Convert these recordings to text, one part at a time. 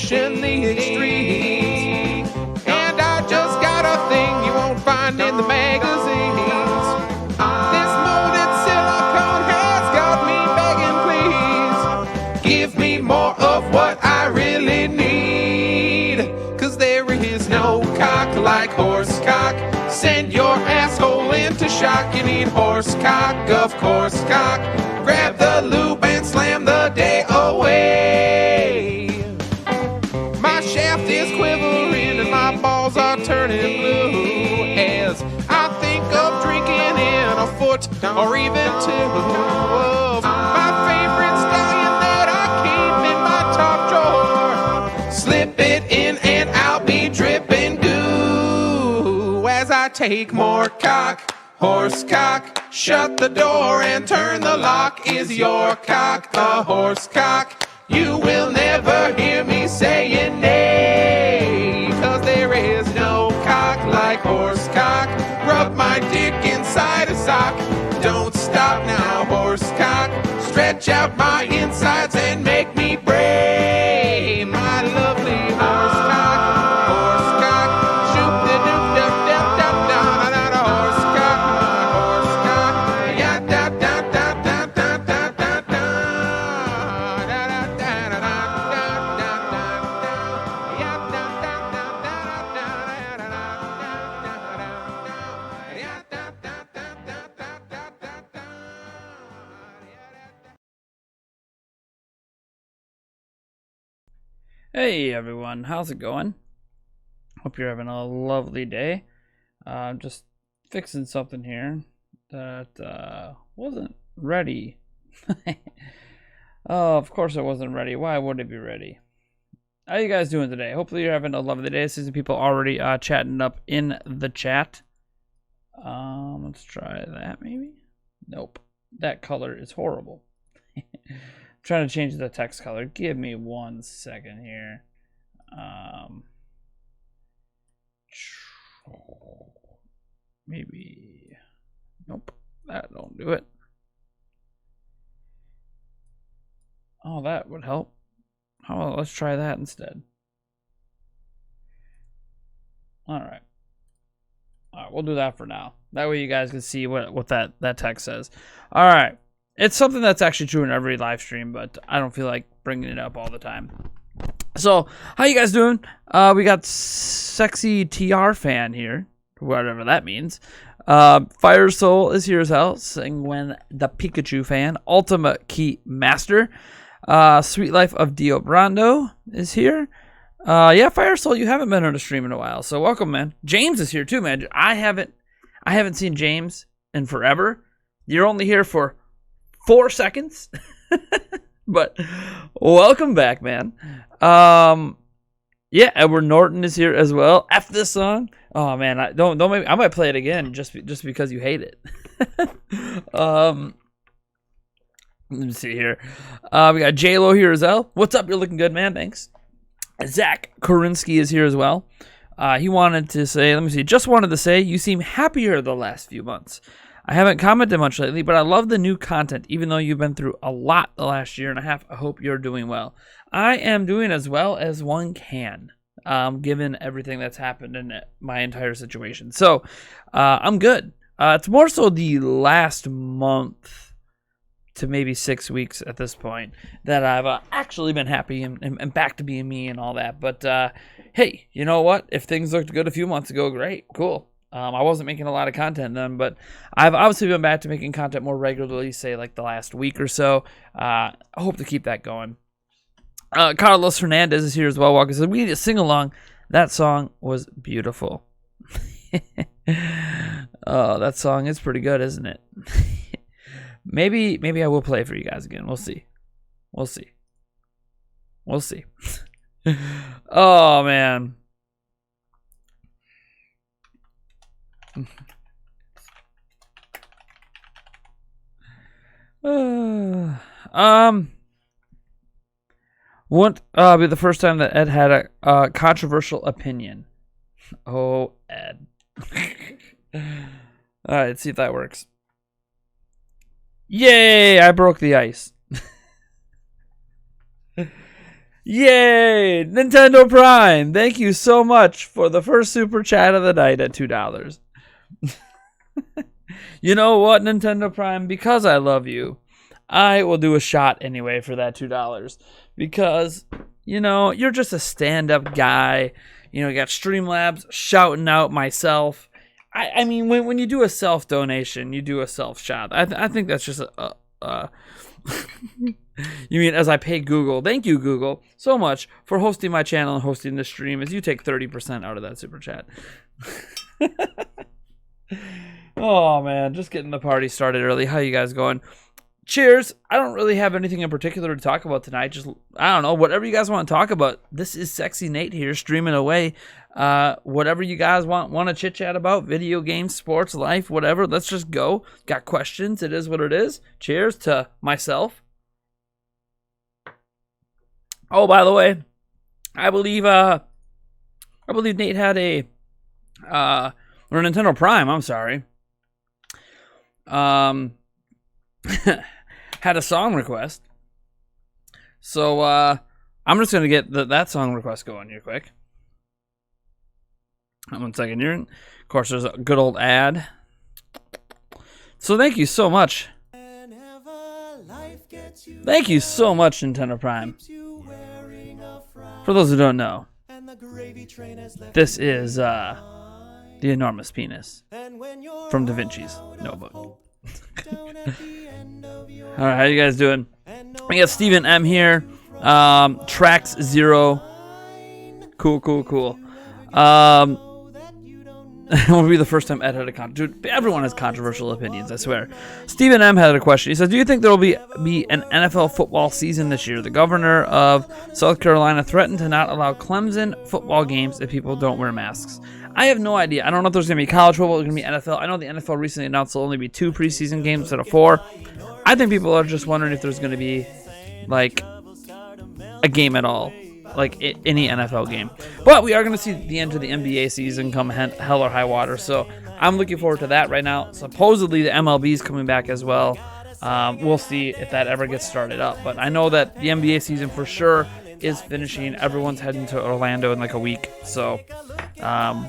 pushing the extremes. And I just got a thing you won't find in the magazines. This molded silicone has got me begging, please give me more of what I really need. Cause there is no cock like horse cock. Send your asshole into shock. You need horse cock, of course cock. Grab the lube and slam the day away. My shaft is quivering and my balls are turning blue as I think of drinking in a foot or even two of my favorite stallion that I keep in my top drawer. Slip it in and I'll be dripping goo as I take more cock. Horse cock, shut the door and turn the lock. Is your cock a horse cock? You will never hear me saying nay. Cause there is no cock like horse cock. Rub my dick inside a sock. Don't stop now, horse cock. Stretch out my insides and make me bray. My lovely horse cock. Horse cock. Shoot the doop dup dup dup down. Horse cock. Horse cock. Yeah, da da da da da da da da. Da da da da da da da da. Yeah, da da da da da da da da. Yeah, da da da da da da da. Hey everyone, how's it going? Hope you're having a lovely day. I'm just fixing something here that wasn't ready. Oh, of course it wasn't ready. Why would it be ready? How you guys doing today? Hopefully you're having a lovely day. I see some people already chatting up in the chat. Let's try that maybe. Nope, that color is horrible. Trying to change the text color. Give me 1 second here. Maybe. Nope, that don't do it. Oh, that would help. How about let's try that instead. All right. All right, we'll do that for now. That way you guys can see what that text says. All right. It's something that's actually true in every live stream, but I don't feel like bringing it up all the time. So, how you guys doing? We got Sexy TR Fan here, whatever that means. Fire Soul is here as hell, Singwen the Pikachu Fan. Ultimate Key Master. Sweet Life of Dio Brando is here. Yeah, Fire Soul, you haven't been on a stream in a while, so welcome, man. James is here too, man. I haven't seen James in forever. You're only here for 4 seconds, but welcome back, man. Yeah, Edward Norton is here as well. F this song. Oh man, I might play it again just because you hate it. Let me see here. We got J-Lo here as well. What's up? You're looking good, man. Thanks. Zach Korinsky is here as well. He wanted to say, let me see. Just wanted to say, you seem happier the last few months. I haven't commented much lately, but I love the new content, even though you've been through a lot the last year and a half. I hope you're doing well. I am doing as well as one can, given everything that's happened in my entire situation. So, I'm good. It's more so the last month to maybe 6 weeks at this point that I've actually been happy and back to being me and all that. But, hey, you know what? If things looked good a few months ago, great, cool. I wasn't making a lot of content then, but I've obviously been back to making content more regularly, say like the last week or so. I hope to keep that going. Carlos Hernandez is here as well. Walker said, we need to sing along. That song was beautiful. Oh, that song is pretty good, isn't it? Maybe I will play it for you guys again. We'll see. We'll see. We'll see. Oh, man. Won't be the first time that Ed had a controversial opinion. Oh, Ed. All right, let's see if that works. Yay! I broke the ice. Yay! Nintendo Prime, thank you so much for the first super chat of the night at $2. You know what, Nintendo Prime? Because I love you, I will do a shot anyway for that $2. Because, you know, you're just a stand-up guy. You know, you got Streamlabs shouting out myself. I mean, when you do a self-donation, you do a self-shot. I think that's just You mean as I pay Google? Thank you, Google, so much for hosting my channel and hosting this stream, as you take 30% out of that super chat. Oh, man, just getting the party started early. How you guys going? Cheers. I don't really have anything in particular to talk about tonight. Just, I don't know, whatever you guys want to talk about. This is Sexy Nate here, streaming away. Whatever you guys want to chit-chat about, video games, sports, life, whatever, let's just go. Got questions? It is what it is. Cheers to myself. Oh, by the way, I believe Nate had a or Nintendo Prime, I'm sorry. Had a song request. So I'm just gonna get that song request going here quick. 1 second here. Of course, there's a good old ad. So thank you so much. Thank you so much, Nintendo Prime. For those who don't know, this is the enormous penis from Da Vinci's Notebook. All right, how you guys doing? We got Steven M here. Tracks 0. Cool. It will be the first time Ed had a dude, everyone has controversial opinions, I swear. Stephen M had a question. He says, do you think there will be an NFL football season this year? The governor of South Carolina threatened to not allow Clemson football games if people don't wear masks. I have no idea. I don't know if there's going to be college football, there's going to be NFL. I know the NFL recently announced there'll only be 2 preseason games instead of 4. I think people are just wondering if there's going to be, like, a game at all. Like any NFL game. But we are going to see the end of the NBA season come hell or high water. So I'm looking forward to that right now. Supposedly the MLB is coming back as well. We'll see if that ever gets started up. But I know that the NBA season for sure is finishing. Everyone's heading to Orlando in like a week. So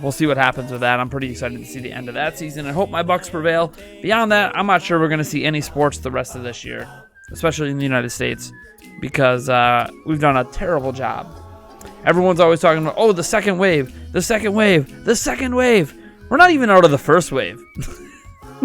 we'll see what happens with that. I'm pretty excited to see the end of that season. I hope my Bucks prevail. Beyond that, I'm not sure we're going to see any sports the rest of this year, especially in the United States, because we've done a terrible job. Everyone's always talking about, oh, the second wave. We're not even out of the first wave.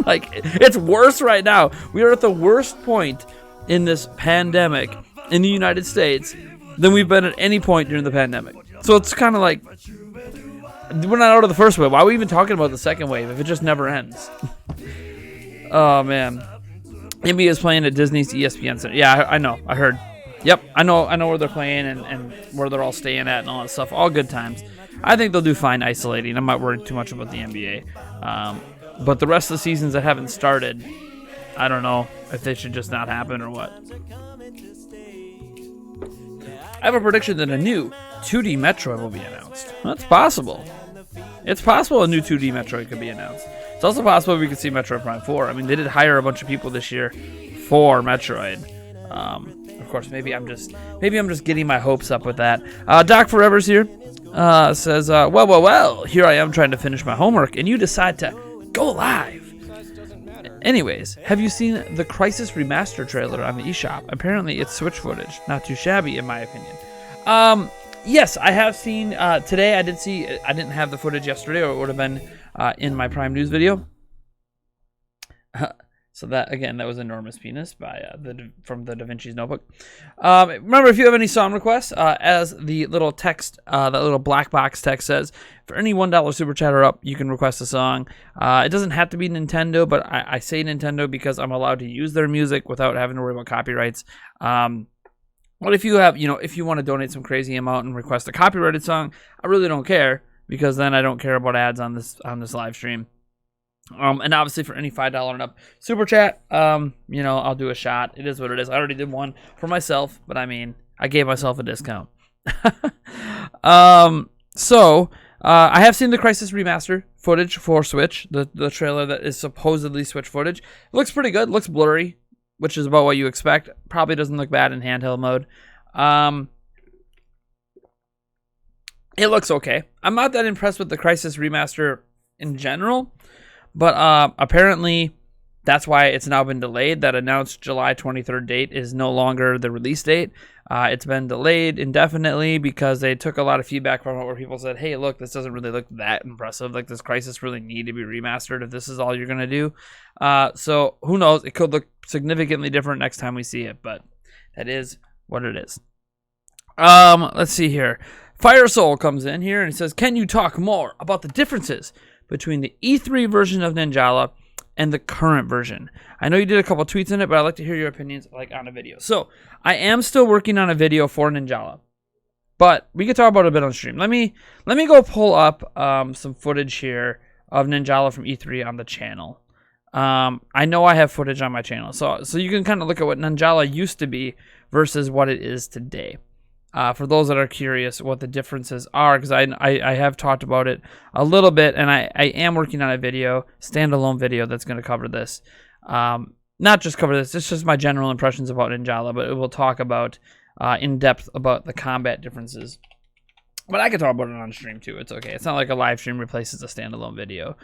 Like, it's worse right now. We are at the worst point in this pandemic in the United States than we've been at any point during the pandemic. So it's kind of like, we're not out of the first wave. Why are we even talking about the second wave if it just never ends? Oh, man. NBA is playing at Disney's ESPN Center. Yeah, I know. I heard. Yep, I know where they're playing and where they're all staying at and all that stuff. All good times. I think they'll do fine isolating. I'm not worried too much about the NBA. But the rest of the seasons that haven't started, I don't know if they should just not happen or what. I have a prediction that a new 2D Metroid will be announced. That's possible. It's possible a new 2D Metroid could be announced. It's also possible we could see Metroid Prime 4. I mean, they did hire a bunch of people this year for Metroid. Of course, maybe I'm just getting my hopes up with that. Doc Forever's here. Says, well, here I am trying to finish my homework, and you decide to go live. Anyways, have you seen the Crysis remastered trailer on the eShop? Apparently, it's Switch footage. Not too shabby, in my opinion. Yes, I have seen, today I didn't have the footage yesterday, or it would have been in my Prime News video. So that, again, that was Enormous Penis by from the Da Vinci's Notebook. Remember, if you have any song requests, as the little text, that little black box text says, for any $1 super chatter up, you can request a song. It doesn't have to be Nintendo, but I say Nintendo because I'm allowed to use their music without having to worry about copyrights. But if you have, if you want to donate some crazy amount and request a copyrighted song, I really don't care, because then I don't care about ads on this live stream. And obviously for any $5 and up super chat, I'll do a shot. It is what it is. I already did one for myself, but I mean, I gave myself a discount. So I have seen the Crysis remaster footage for Switch, the trailer that is supposedly Switch footage. It looks pretty good. It looks blurry, which is about what you expect. Probably doesn't look bad in handheld mode. It looks okay. I'm not that impressed with the Crysis remaster in general, but apparently that's why it's now been delayed. That announced July 23rd date is no longer the release date. It's been delayed indefinitely because they took a lot of feedback from it where people said, hey, look, this doesn't really look that impressive. Like, does Crysis really need to be remastered if this is all you're going to do? So who knows? It could look significantly different next time we see it, but that is what it is. Let's see here. Fire Soul comes in here and says, can you talk more about the differences between the E3 version of Ninjala and the current version? I know you did a couple tweets in it, but I'd like to hear your opinions like on a video. So I am still working on a video for Ninjala, but we could talk about it a bit on stream. Let me go pull up some footage here of Ninjala from E3 on the channel. I know I have footage on my channel, so you can kind of look at what Ninjala used to be versus what it is today. For those that are curious what the differences are, because I have talked about it a little bit, and I am working on a video, standalone video, that's going to cover this. Not just cover this, it's just my general impressions about Ninjala, but it will talk about in depth about the combat differences. But I can talk about it on stream too, it's okay. It's not like a live stream replaces a standalone video.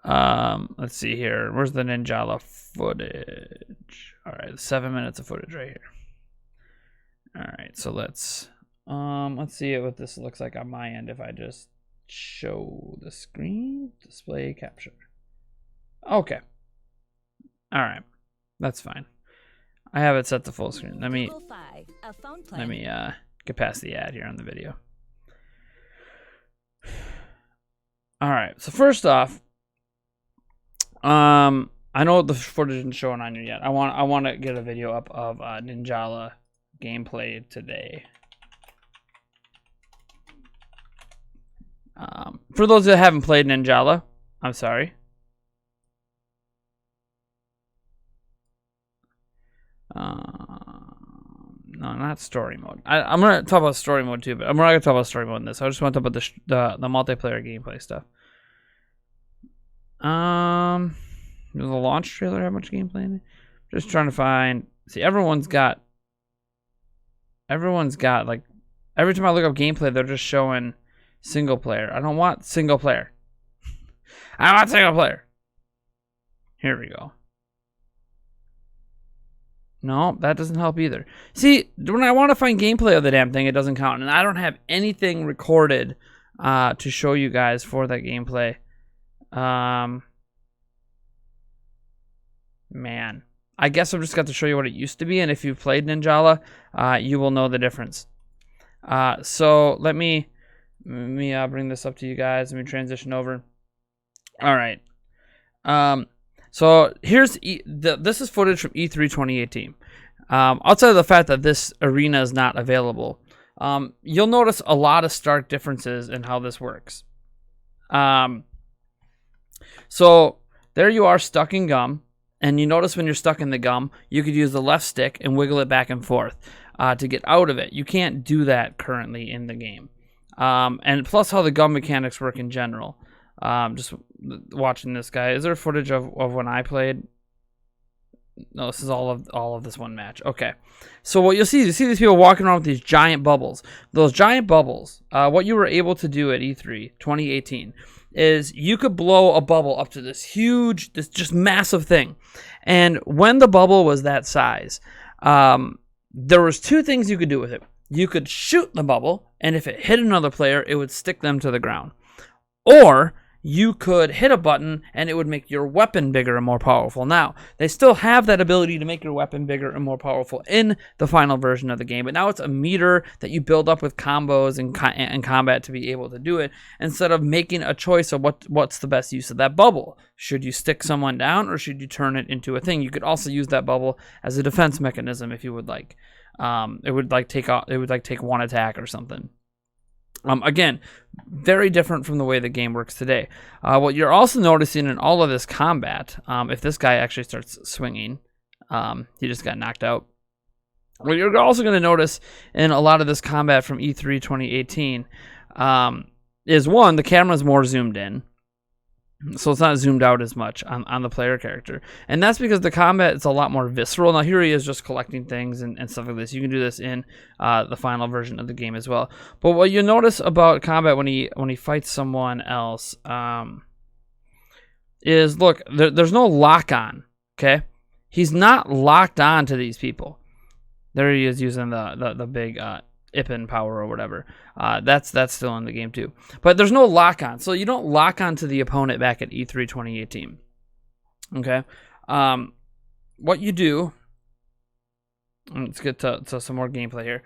Let's see here. Where's the Ninjala footage? Alright, 7 minutes of footage right here. Alright, so let's see what this looks like on my end if I just show the screen, display capture. Okay. Alright, that's fine. I have it set to full screen. Let me get past the ad here on the video. Alright, so first off, I know the footage isn't showing on you yet. I want to get a video up of Ninjala gameplay today. For those that haven't played Ninjala, I'm sorry. No, not story mode. I'm gonna talk about story mode too, but I'm not gonna talk about story mode in this. I just want to talk about the multiplayer gameplay stuff. Does the launch trailer have much gameplay in it? Just trying to find. See, everyone's got like, every time I look up gameplay, they're just showing single player. I don't want single player. I want single player. Here we go. No, that doesn't help either. See, when I want to find gameplay of the damn thing, it doesn't count. And I don't have anything recorded to show you guys for that gameplay. Man. I guess I've just got to show you what it used to be, and if you've played Ninjala, you will know the difference. So let me bring this up to you guys. Let me transition over. All right. So here's this is footage from E3 2018. Outside of the fact that this arena is not available, you'll notice a lot of stark differences in how this works. So there you are stuck in gum. And you notice when you're stuck in the gum, you could use the left stick and wiggle it back and forth to get out of it. You can't do that currently in the game. And plus how the gum mechanics work in general. Just watching this guy. Is there footage of when I played? No, this is all of this one match. Okay. So what you see these people walking around with these giant bubbles. Those giant bubbles, what you were able to do at E3 2018 is you could blow a bubble up to this huge, this just massive thing. And when the bubble was that size, there was two things you could do with it. You could shoot the bubble, and if it hit another player, it would stick them to the ground. Or you could hit a button, and it would make your weapon bigger and more powerful. Now, they still have that ability to make your weapon bigger and more powerful in the final version of the game, but now it's a meter that you build up with combos and combat to be able to do it, instead of making a choice of what's the best use of that bubble. Should you stick someone down, or should you turn it into a thing? You could also use that bubble as a defense mechanism if you would like. It would take one attack or something. Again, very different from the way the game works today. What you're also noticing in all of this combat, if this guy actually starts swinging, he just got knocked out. What you're also going to notice in a lot of this combat from E3 2018 is, one, the camera's more zoomed in. So it's not zoomed out as much on the player character. And that's because the combat is a lot more visceral. Now here he is just collecting things and stuff like this. You can do this in the final version of the game as well. But what you notice about combat when he fights someone else is, look, there's no lock on, okay? He's not locked on to these people. There he is using the big Ippin power or whatever. That's still in the game too. But there's no lock on. So you don't lock on to the opponent back at E3 2018. Okay? What you do... Let's get to some more gameplay here.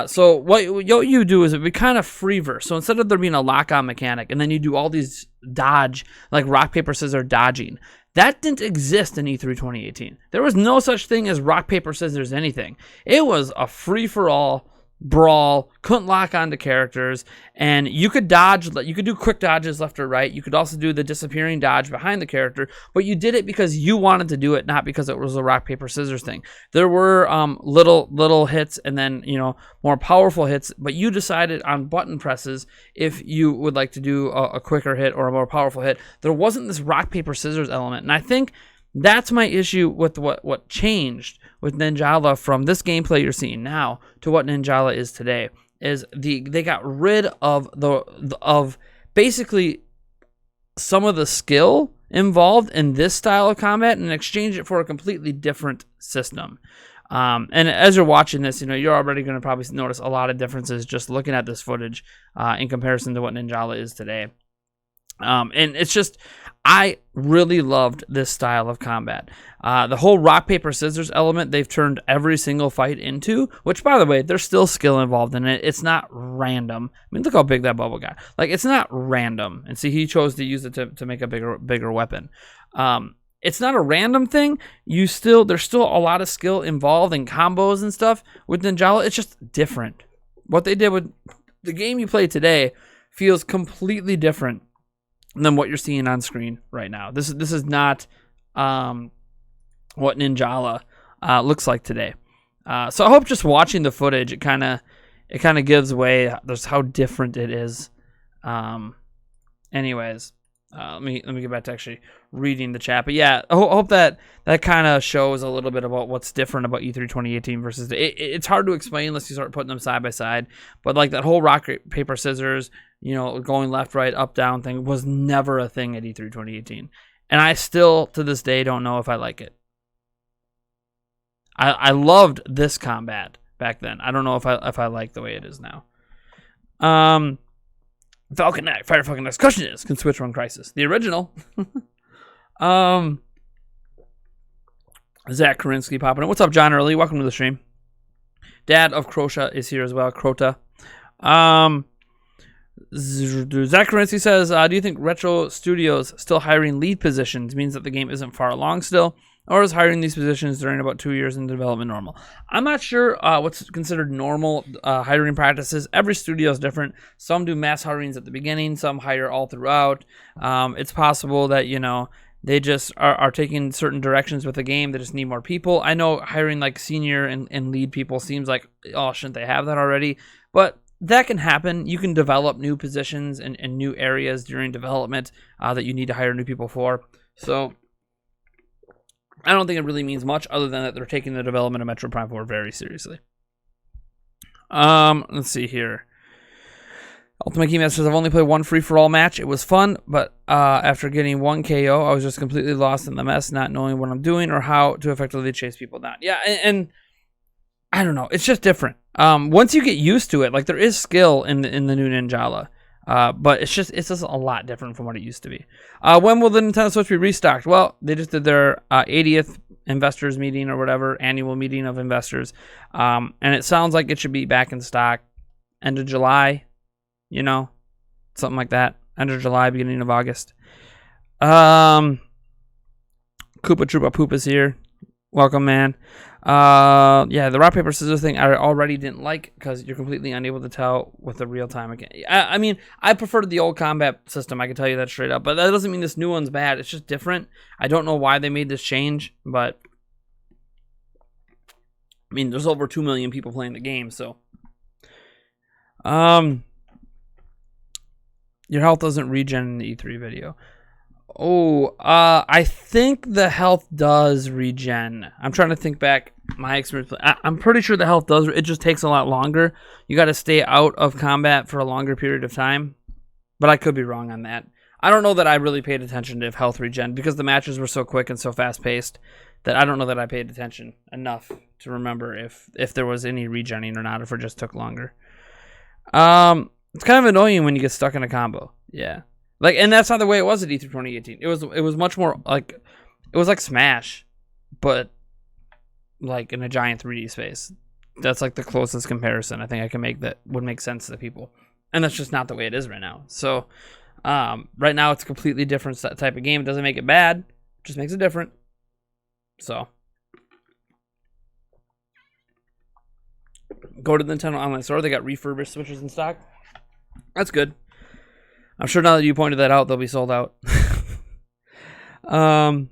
So what you do is it be kind of freeverse. So instead of there being a lock-on mechanic, and then you do all these dodge, like rock, paper, scissors dodging, that didn't exist in E3 2018. There was no such thing as rock, paper, scissors anything. It was a free-for-all brawl, couldn't lock onto characters, and you could dodge, you could do quick dodges left or right. You could also do the disappearing dodge behind the character, but you did it because you wanted to do it, not because it was a rock, paper, scissors thing. There were little hits and then, you know, more powerful hits, but you decided on button presses if you would like to do a quicker hit or a more powerful hit. There wasn't this rock, paper, scissors element, and I think that's my issue with what changed with Ninjala from this gameplay you're seeing now to what Ninjala is today. Is they got rid of of basically some of the skill involved in this style of combat and exchanged it for a completely different system. And as you're watching this, you know, you're already going to probably notice a lot of differences just looking at this footage in comparison to what Ninjala is today. And it's just, I really loved this style of combat. The whole rock, paper, scissors element, they've turned every single fight into, which, by the way, there's still skill involved in it. It's not random. I mean, look how big that bubble got. Like, it's not random. And see, he chose to use it to make a bigger weapon. It's not a random thing. There's still a lot of skill involved in combos and stuff with Ninjala. It's just different. What they did with the game you play today feels completely different than what you're seeing on screen right now. This is not what Ninjala looks like today. So I hope just watching the footage, it kind of gives away just how different it is. Anyways, let me get back to actually reading the chat. But yeah, I hope that kind of shows a little bit about what's different about E3 2018 versus it's hard to explain unless you start putting them side by side. But like that whole rock, paper, scissors, you know, going left, right, up, down thing was never a thing at E3 2018. And I still, to this day, don't know if I like it. I loved this combat back then. I don't know if I like the way it is now. Falcon Knight, Fire Falcon Knight, question is, can Switch run Crysis? The original. Zach Karinsky popping in. What's up, John Early? Welcome to the stream. Dad of Crota is here as well. Crota. Zach Karinsky says, do you think Retro Studios still hiring lead positions means that the game isn't far along still? Or is hiring these positions during about 2 years in development normal? I'm not sure what's considered normal hiring practices. Every studio is different. Some do mass hirings at the beginning. Some hire all throughout. It's possible that, you know, they just are taking certain directions with the game. They just need more people. I know hiring like senior and lead people seems like, oh, shouldn't they have that already? But that can happen. You can develop new positions and new areas during development that you need to hire new people for. So I don't think it really means much other than that they're taking the development of Metro Prime 4 very seriously. Let's see here. Ultimate Keymaster says, I've only played one free-for-all match. It was fun, but after getting one KO, I was just completely lost in the mess, not knowing what I'm doing or how to effectively chase people down. Yeah, and I don't know. It's just different. Once you get used to it, like there is skill in the new Ninjala, but it's just a lot different from what it used to be. When will the Nintendo Switch be restocked? Well, they just did their 80th investors meeting or whatever, annual meeting of investors, and it sounds like it should be back in stock end of July, you know, something like that. End of July, beginning of August. Koopa Troopa Poop is here. Welcome, man. Yeah, the rock, paper, scissors thing I already didn't like because you're completely unable to tell with the real time again. I mean, I preferred the old combat system. I can tell you that straight up. But that doesn't mean this new one's bad. It's just different. I don't know why they made this change, but I mean, there's over 2 million people playing the game, so. Your health doesn't regen in the E3 video. I think the health does regen. I'm trying to think back my experience. I'm pretty sure the health does. It just takes a lot longer. You got to stay out of combat for a longer period of time. But I could be wrong on that. I don't know that I really paid attention to health regen because the matches were so quick and so fast paced that I don't know that I paid attention enough to remember if there was any regenning or not, if it just took longer. It's kind of annoying when you get stuck in a combo. Yeah. Like, and that's not the way it was at E3 2018. It was much more like, it was like Smash, but like in a giant 3D space. That's like the closest comparison I think I can make that would make sense to people. And that's just not the way it is right now. So, right now it's a completely different type of game. It doesn't make it bad, it just makes it different. So, go to the Nintendo Online Store. They got refurbished Switches in stock. That's good. I'm sure now that you pointed that out, they'll be sold out. The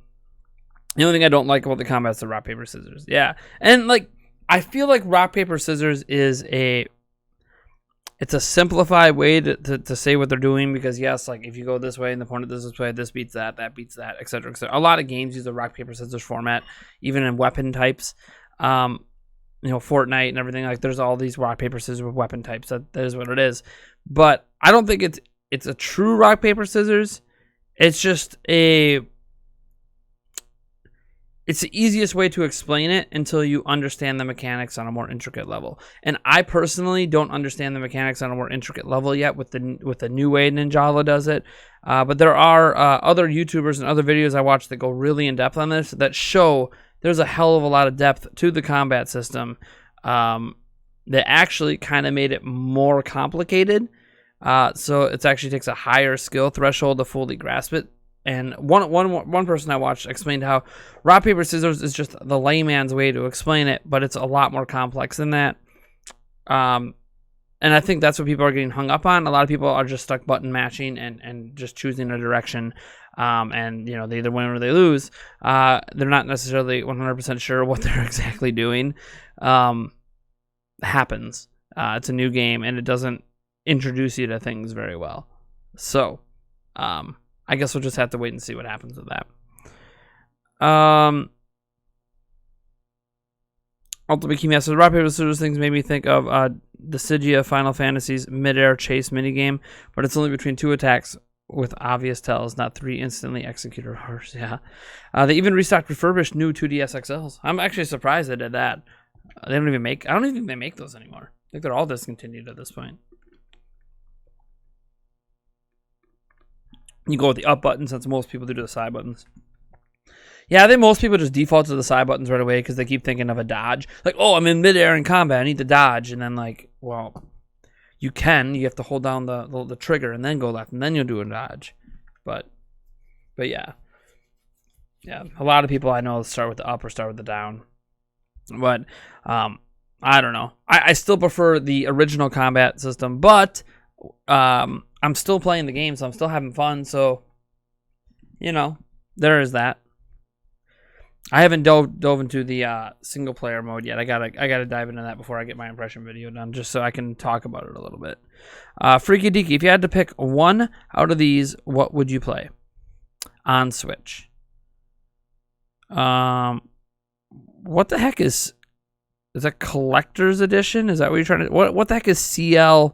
only thing I don't like about the combat is the rock, paper, scissors. Yeah. And, like, I feel like rock, paper, scissors is it's a simplified way to say what they're doing because, yes, like, if you go this way and the opponent does this way, this beats that beats that, etc., etc. A lot of games use the rock, paper, scissors format, even in weapon types. Fortnite and everything. Like, there's all these rock, paper, scissors with weapon types. That is what it is. But I don't think it's a true rock, paper, scissors. It's just it's the easiest way to explain it until you understand the mechanics on a more intricate level. And I personally don't understand the mechanics on a more intricate level yet with the new way Ninjala does it. But there are other YouTubers and other videos I watch that go really in depth on this that show there's a hell of a lot of depth to the combat system that actually kind of made it more complicated. So it actually takes a higher skill threshold to fully grasp it. And one person I watched explained how rock, paper, scissors is just the layman's way to explain it, but it's a lot more complex than that. And I think that's what people are getting hung up on. A lot of people are just stuck button matching and just choosing a direction. And, they either win or they lose. They're not necessarily 100% sure what they're exactly doing. Happens. It's a new game, and it doesn't introduce you to things very well. So, I guess we'll just have to wait and see what happens with that. Ultimate Keymaster, rock, paper, scissors things made me think of the Sigia Final Fantasy's mid-air chase minigame, but it's only between 2 attacks with obvious tells, not 3 instantly executed horrors. Yeah. They even restocked refurbished new 2DS XLs. I'm actually surprised they did that. I don't even think they make those anymore. I think they're all discontinued at this point. You go with the up button since most people do the side buttons. Yeah, I think most people just default to the side buttons right away because they keep thinking of a dodge. Like, oh, I'm in midair in combat, I need to dodge. And then, like, well, you have to hold down the trigger and then go left, and then you'll do a dodge. But yeah. Yeah, a lot of people I know start with the up or start with the down. But, I don't know. I still prefer the original combat system, but I'm still playing the game, so I'm still having fun. So, there is that. I haven't dove into the single player mode yet. I gotta dive into that before I get my impression video done, just so I can talk about it a little bit. Freaky Deaky, if you had to pick one out of these, what would you play on Switch? What the heck is a collector's edition? Is that what you're trying to? What the heck is CLCTN?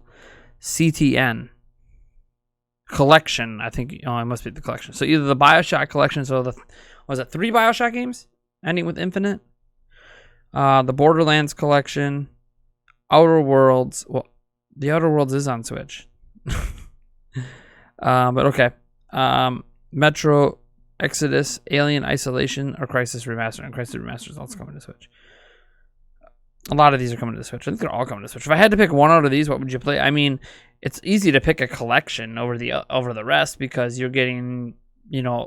Collection, I think. Oh, it must be the collection. So either the BioShock collection. So was it 3 BioShock games ending with Infinite? The Borderlands collection, Outer Worlds. Well, the Outer Worlds is on Switch. But okay. Metro Exodus, Alien Isolation, or Crysis Remastered. And Crysis Remastered is also coming to Switch. A lot of these are coming to Switch. I think they're all coming to Switch. If I had to pick one out of these, what would you play? I mean, it's easy to pick a collection over the rest because you're getting,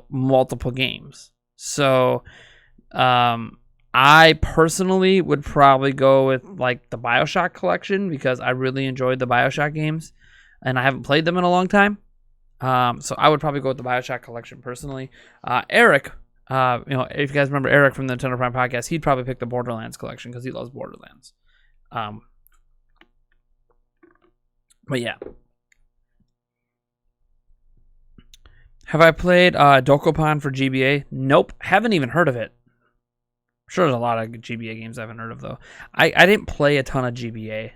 multiple games. So, I personally would probably go with like the BioShock collection because I really enjoyed the BioShock games, and I haven't played them in a long time. So I would probably go with the BioShock collection personally. Eric, if you guys remember Eric from the Nintendo Prime podcast, he'd probably pick the Borderlands collection because he loves Borderlands. But yeah. Have I played Dokapon for GBA? Nope. Haven't even heard of it. I'm sure there's a lot of GBA games I haven't heard of, though. I didn't play a ton of GBA.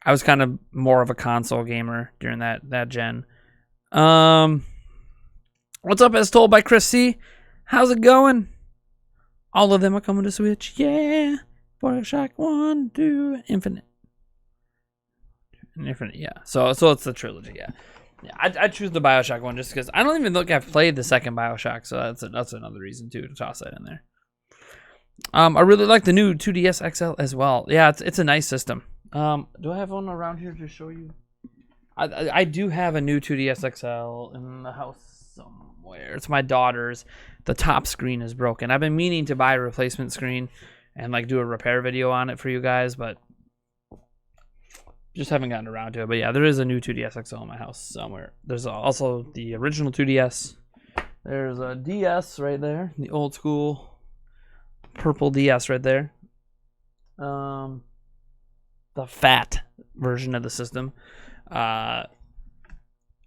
I was kind of more of a console gamer during that gen. What's up, as told by Chris C? How's it going? All of them are coming to Switch. Yeah. Bioshock 1, 2, Infinite. Infinite, yeah. So it's the trilogy, yeah. Yeah, I choose the Bioshock one just because I don't even think I've played the second Bioshock, so that's another reason too to toss that in there. I really like the new 2DS XL as well. Yeah, it's a nice system. Do I have one around here to show you? I do have a new 2DS XL in the house somewhere. It's my daughter's. The top screen is broken. I've been meaning to buy a replacement screen and like do a repair video on it for you guys, but just haven't gotten around to it. But yeah, there is a new 2DS XL in my house somewhere. There's also the original 2DS. There's a DS right there, the old school purple DS right there. The fat version of the system. I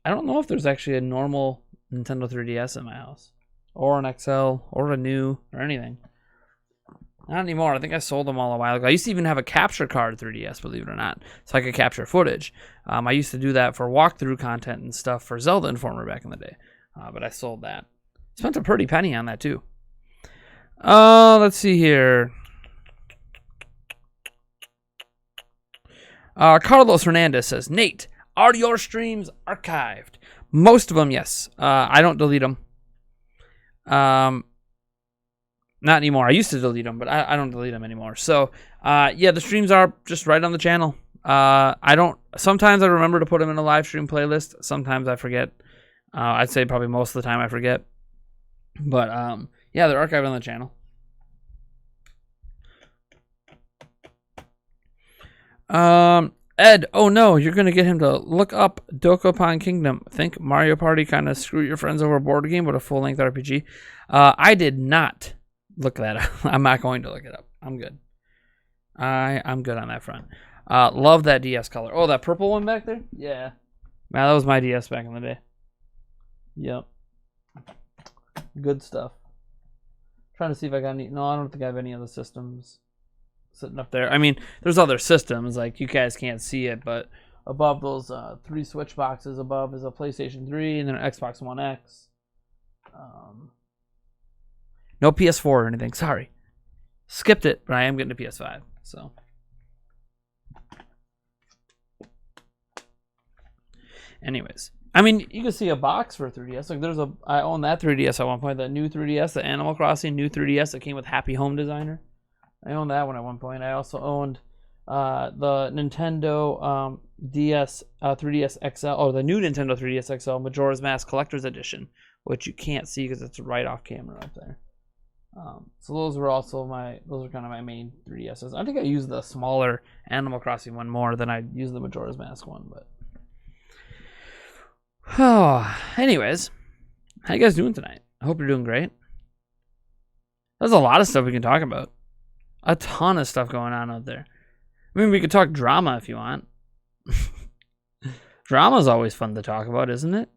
don't know if there's actually a normal Nintendo 3DS in my house, or an XL, or a new, or anything. Not anymore. I think I sold them all a while ago. I used to even have a capture card 3DS, believe it or not, so I could capture footage. I used to do that for walkthrough content and stuff for Zelda Informer back in the day, but I sold that. Spent a pretty penny on that too. Let's see here. Carlos Hernandez says, Nate, are your streams archived? Most of them, yes. I don't delete them. Not anymore. I used to delete them, but I don't delete them anymore. So, yeah, the streams are just right on the channel. Sometimes I remember to put them in a live stream playlist. Sometimes I forget. I'd say probably most of the time I forget. But, yeah, they're archived on the channel. Ed, oh no, you're going to get him to look up Dokapon Kingdom. Think Mario Party kind of screw your friends over a board game with a full-length RPG. I did not look that up. I'm not going to look it up. I'm good. I'm good on that front. Love that DS color. Oh, that purple one back there? Yeah. Man, that was my DS back in the day. Yep. Good stuff. Trying to see if I got any. No, I don't think I have any other systems sitting up there. I mean, there's other systems, like you guys can't see it, but above those 3 Switch boxes above is a PlayStation 3 and then an Xbox One X. No PS4 or anything, sorry. Skipped it, but I am getting a PS5, so. Anyways, I mean, you can see a box for a 3DS. Like I own that 3DS at one point, the new 3DS, the Animal Crossing new 3DS that came with Happy Home Designer. I owned that one at one point. I also owned the Nintendo DS 3DS XL, or the new Nintendo 3DS XL Majora's Mask Collector's Edition, which you can't see because it's right off camera up there. So those were kind of my main 3DSs. I think I used the smaller Animal Crossing one more than I used the Majora's Mask one, but. Anyways, how you guys doing tonight? I hope you're doing great. There's a lot of stuff we can talk about. A ton of stuff going on out there. I mean, we could talk drama if you want. Drama's always fun to talk about, isn't it?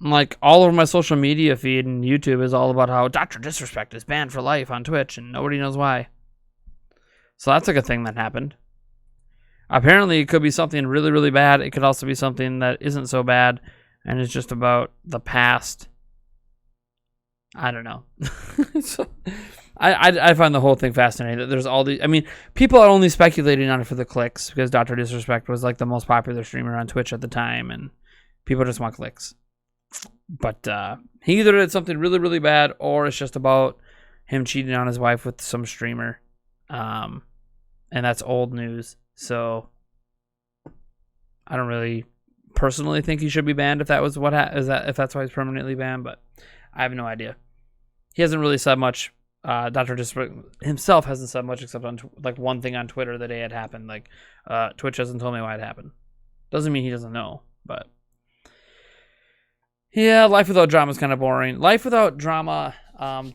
Like, all over my social media feed and YouTube is all about how Dr. Disrespect is banned for life on Twitch, and nobody knows why. So that's like a thing that happened. Apparently, it could be something really, really bad. It could also be something that isn't so bad, and it's just about the past. I don't know. So, I find the whole thing fascinating. There's all these. I mean, people are only speculating on it for the clicks because Dr. Disrespect was like the most popular streamer on Twitch at the time, and people just want clicks. But he either did something really, really bad, or it's just about him cheating on his wife with some streamer, and that's old news. So I don't really personally think he should be banned if that was if that's why he's permanently banned. But I have no idea. He hasn't really said much. Dr. Disrespect himself hasn't said much except on like one thing on Twitter the day it happened. Like Twitch hasn't told me why it happened. Doesn't mean he doesn't know, but yeah, life without drama is kind of boring. Life without drama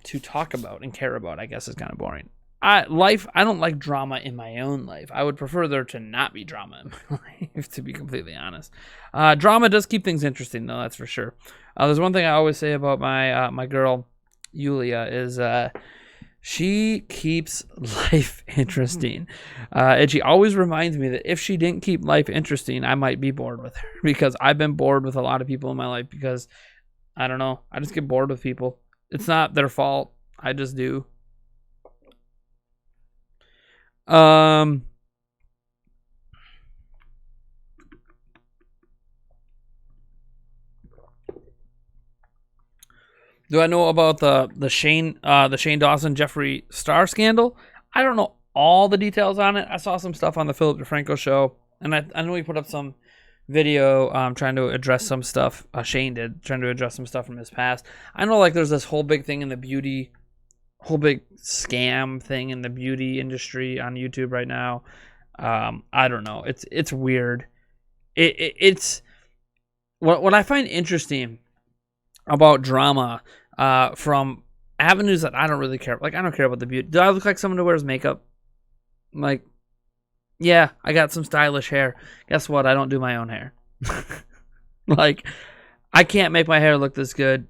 to talk about and care about, I guess, is kind of boring. I don't like drama in my own life. I would prefer there to not be drama in my life, to be completely honest. Drama does keep things interesting, though, that's for sure. There's one thing I always say about my girl, Yulia, is she keeps life interesting. And she always reminds me that if she didn't keep life interesting, I might be bored with her. Because I've been bored with a lot of people in my life because, I don't know, I just get bored with people. It's not their fault. I just do. Do I know about the Shane Dawson Jeffree Star scandal? I don't know all the details on it. I saw some stuff on the Philip DeFranco show, and I know he put up some video trying to address some stuff. Shane did, trying to address some stuff from his past. I know like there's this whole big thing in the beauty, whole big scam thing in the beauty industry on YouTube right now. I don't know. It's weird. It's what I find interesting about drama from avenues that I don't really care. Like, I don't care about the beauty. Do I look like someone who wears makeup? Like, yeah, I got some stylish hair. Guess what? I don't do my own hair. Like, I can't make my hair look this good.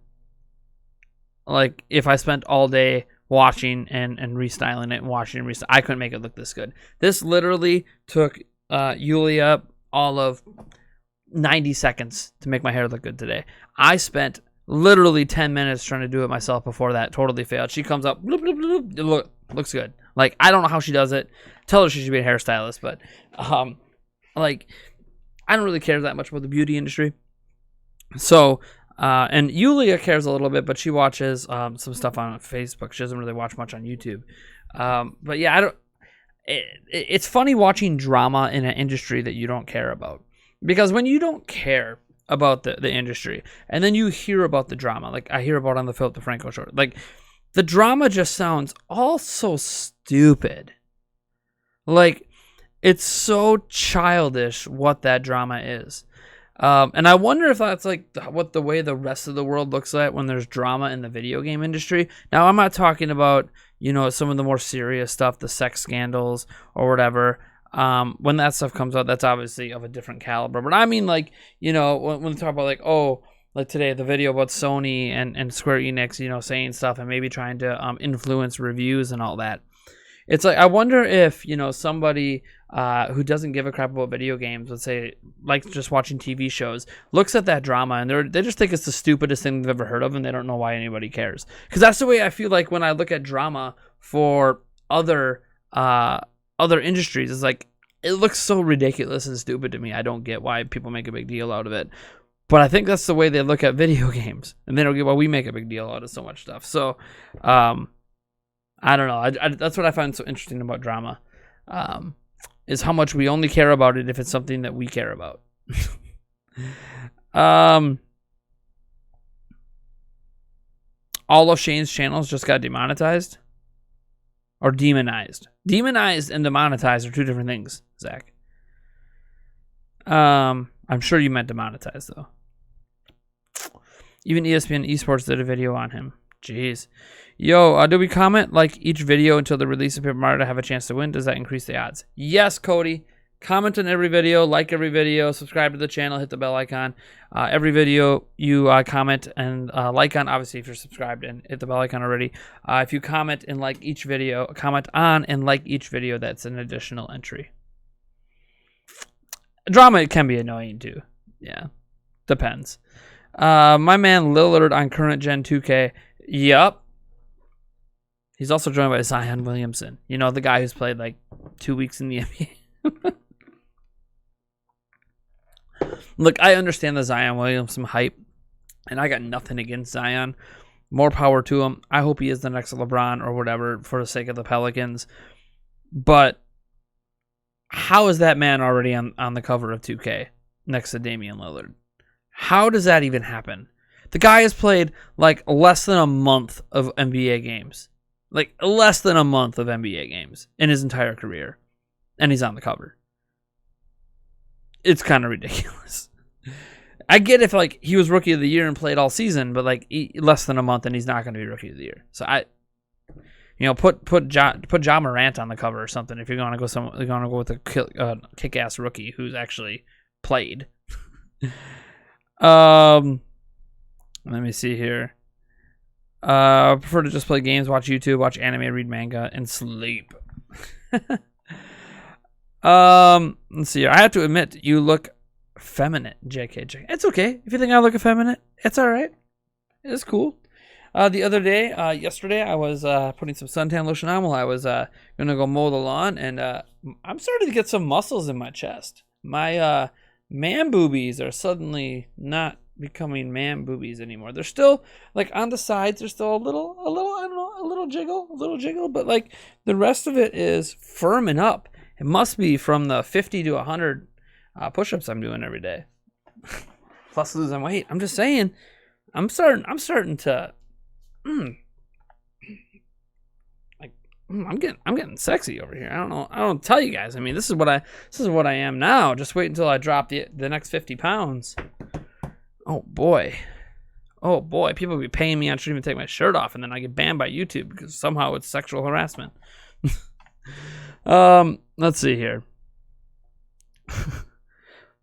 Like, if I spent all day washing and restyling it and washing and restyling, I couldn't make it look this good. This literally took Yulia all of 90 seconds to make my hair look good today. I spent literally 10 minutes trying to do it myself before that. Totally failed. She comes up, bloop, bloop, bloop, it looks good. Like, I don't know how she does it. Tell her she should be a hairstylist, but like, I don't really care that much about the beauty industry. So, and Yulia cares a little bit, but she watches some stuff on Facebook. She doesn't really watch much on YouTube. But yeah, it's funny watching drama in an industry that you don't care about. Because when you don't care about the industry, and then you hear about the drama, like I hear about on the Philip DeFranco show, like the drama just sounds all so stupid. Like, it's so childish what that drama is. And I wonder if that's like what the way the rest of the world looks at when there's drama in the video game industry. Now, I'm not talking about, you know, some of the more serious stuff, the sex scandals or whatever. When that stuff comes out, that's obviously of a different caliber. But I mean, like, you know, when we talk about like, oh, like today, the video about Sony and Square Enix, you know, saying stuff and maybe trying to influence reviews and all that. It's like, I wonder if, you know, somebody who doesn't give a crap about video games, let's say, like just watching TV shows, looks at that drama and they just think it's the stupidest thing they've ever heard of, and they don't know why anybody cares. Because that's the way I feel like when I look at drama for other industries. It's like, it looks so ridiculous and stupid to me. I don't get why people make a big deal out of it. But I think that's the way they look at video games, and they don't get why we make a big deal out of so much stuff. So, I don't know. That's what I find so interesting about drama, is how much we only care about it if it's something that we care about. All of Shane's channels just got demonetized or demonized. Demonized and demonetized are two different things, Zach. I'm sure you meant demonetized, though. Even ESPN Esports did a video on him. Jeez. Yo, do we comment like each video until the release of Paper Mario to have a chance to win? Does that increase the odds? Yes, Cody. Comment on every video, like every video, subscribe to the channel, hit the bell icon. Every video you comment and like on, obviously if you're subscribed and hit the bell icon already. If you comment and like each video, comment on and like each video, that's an additional entry. Drama can be annoying too. Yeah, depends. My man Lillard on current Gen 2K. Yup. He's also joined by Zion Williamson. You know, the guy who's played like 2 weeks in the NBA. Look, I understand the Zion Williamson hype, and I got nothing against Zion. More power to him. I hope he is the next LeBron or whatever for the sake of the Pelicans. But how is that man already on the cover of 2K next to Damian Lillard? How does that even happen? The guy has played like less than a month of NBA games. Like less than a month of NBA games in his entire career. And he's on the cover. It's kind of ridiculous. I get if like he was rookie of the year and played all season, but like less than a month and he's not going to be rookie of the year. So put Ja Morant on the cover or something if you're gonna go with a kick-ass rookie who's actually played. Let me see here. I prefer to just play games, watch YouTube, watch anime, read manga, and sleep. Let's see here. I have to admit, you look effeminate, JK. It's okay. If you think I look effeminate, it's alright. It's cool. Yesterday, I was putting some suntan lotion on while I was gonna go mow the lawn, and I'm starting to get some muscles in my chest. My man boobies are suddenly not becoming man boobies anymore. They're still like on the sides. There's still a little, I don't know, a little jiggle, but like the rest of it is firming up. It must be from the 50 to 100 push-ups I'm doing every day, plus losing weight. I'm just saying, I'm starting to. I'm getting sexy over here. I don't know. I don't tell you guys. I mean, this is what I am now. Just wait until I drop the next 50 pounds. Oh boy. People be paying me. I shouldn't even take my shirt off, and then I get banned by YouTube because somehow it's sexual harassment. Let's see here.